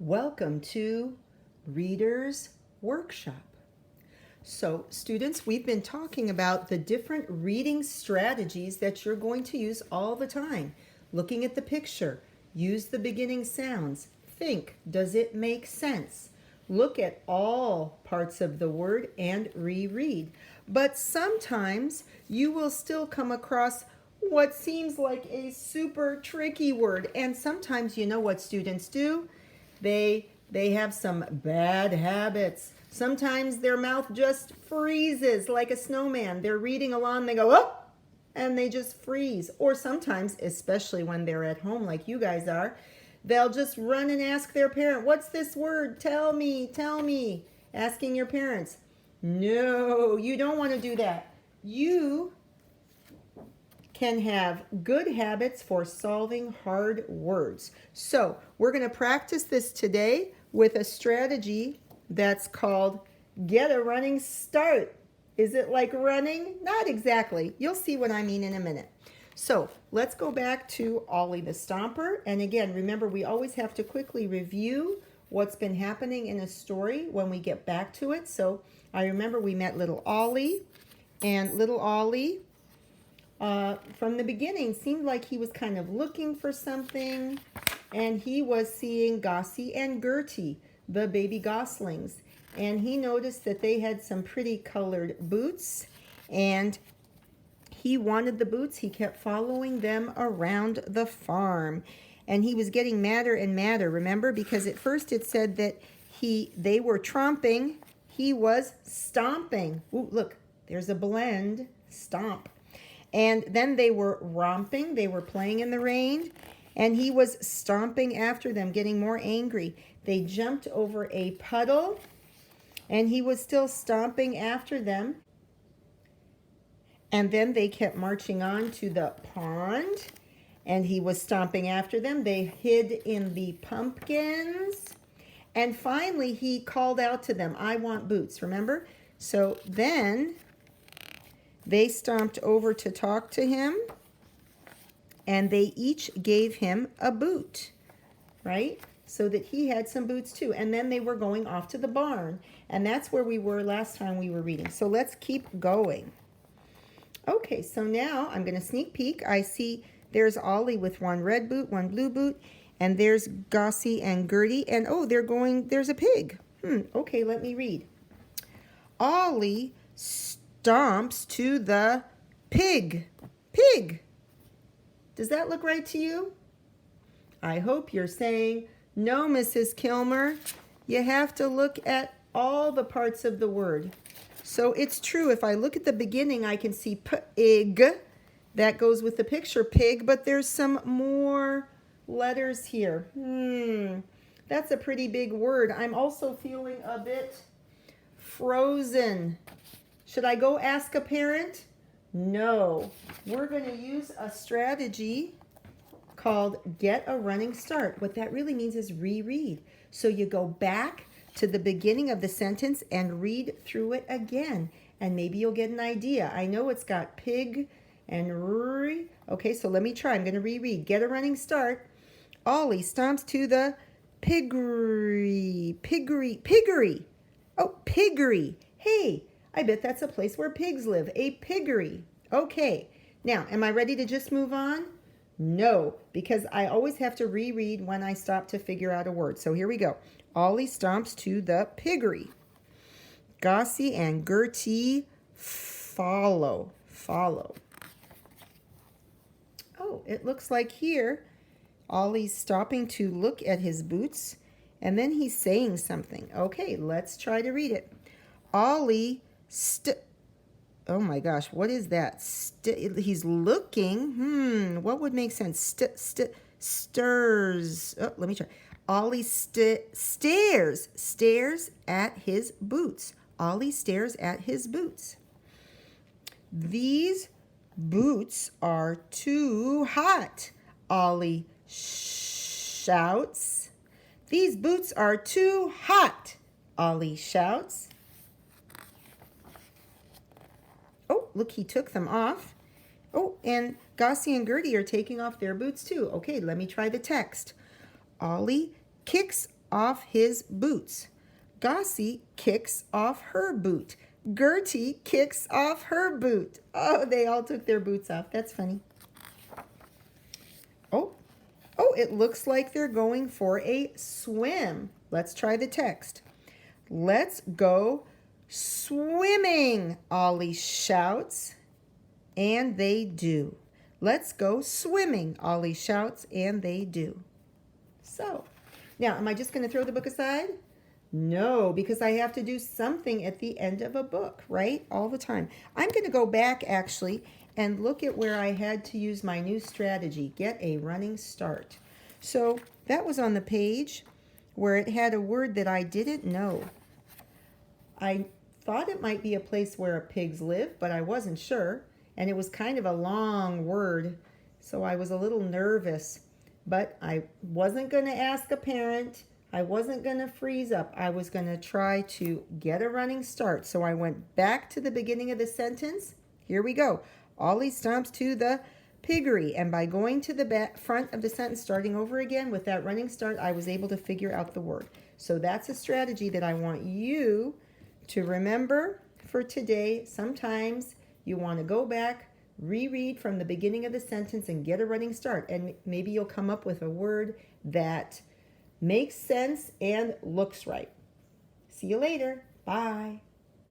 Welcome to Reader's Workshop. So, students, we've been talking about the different reading strategies that you're going to use all the time. Looking at the picture, use the beginning sounds, think, does it make sense? Look at all parts of the word and reread. But sometimes you will still come across what seems like a super tricky word. And sometimes you know what students do? They have some bad habits. Sometimes their mouth just freezes like a snowman. They're reading along, they go, oh, and they just freeze. Or sometimes, especially when they're at home like you guys are, they'll just run and ask their parent, what's this word? Tell me. Asking your parents. No, you don't want to do that. You can have good habits for solving hard words. So we're going to practice this today with a strategy that's called get a running start. Is it like running? Not exactly. You'll see what I mean in a minute. So let's go back to Ollie the Stomper. And again, remember, we always have to quickly review what's been happening in a story when we get back to it. So I remember we met little Ollie, and little Ollie from the beginning seemed like he was kind of looking for something, and he was seeing Gossie and Gertie, the baby goslings, and he noticed that they had some pretty colored boots, and he wanted the boots. He kept following them around the farm, and he was getting madder and madder, remember, because at first it said that they were tromping, he was stomping. Ooh, look, there's a blend, stomp. And then they were romping, they were playing in the rain, and he was stomping after them, getting more angry. They jumped over a puddle, and he was still stomping after them. And then they kept marching on to the pond, and he was stomping after them. They hid in the pumpkins, and finally he called out to them, I want boots, remember? So then they stomped over to talk to him, and they each gave him a boot, right? So that he had some boots too. And then they were going off to the barn, and that's where we were last time we were reading. So let's keep going. Okay, so now I'm going to sneak peek. I see there's Ollie with one red boot, one blue boot, and there's Gossie and Gertie, and oh, there's a pig. Okay, let me read. Ollie stomps to the pig. Pig. Does that look right to you? I hope you're saying, no, Mrs. Kilmer. You have to look at all the parts of the word. So it's true, if I look at the beginning, I can see pig. That goes with the picture pig, but there's some more letters here. That's a pretty big word. I'm also feeling a bit frozen. Should I go ask a parent? No. We're going to use a strategy called get a running start. What that really means is reread. So you go back to the beginning of the sentence and read through it again. And maybe you'll get an idea. I know it's got pig and okay, so let me try. I'm going to reread. Get a running start. Ollie stomps to the piggery. Oh, piggery. Hey, I bet that's a place where pigs live, a piggery. Okay, now, am I ready to just move on? No, because I always have to reread when I stop to figure out a word. So here we go. Ollie stomps to the piggery. Gossie and Gertie follow. Oh, it looks like here Ollie's stopping to look at his boots, and then he's saying something. Okay, let's try to read it. Ollie oh my gosh, what is that? He's looking. What would make sense? Stirs. Oh, let me try. Ollie stares at his boots. Ollie stares at his boots. These boots are too hot, Ollie shouts. These boots are too hot, Ollie shouts. Oh, look, he took them off. Oh, and Gossie and Gertie are taking off their boots too. Okay, let me try the text. Ollie kicks off his boots. Gussie kicks off her boot. Gertie kicks off her boot. Oh, they all took their boots off. That's funny. Oh, it looks like they're going for a swim. Let's try the text. Let's go swimming, Ollie shouts, and they do. Let's go swimming, Ollie shouts, and they do. So, now, am I just going to throw the book aside? No, because I have to do something at the end of a book, right? All the time. I'm going to go back, actually, and look at where I had to use my new strategy, get a running start. So, that was on the page where it had a word that I didn't know. I thought it might be a place where pigs live, but I wasn't sure. And it was kind of a long word, so I was a little nervous. But I wasn't going to ask a parent. I wasn't going to freeze up. I was going to try to get a running start. So I went back to the beginning of the sentence. Here we go. Ollie stomps to the piggery. And by going to the front of the sentence, starting over again with that running start, I was able to figure out the word. So that's a strategy that I want you to remember for today. Sometimes you want to go back, reread from the beginning of the sentence and get a running start. And maybe you'll come up with a word that makes sense and looks right. See you later. Bye.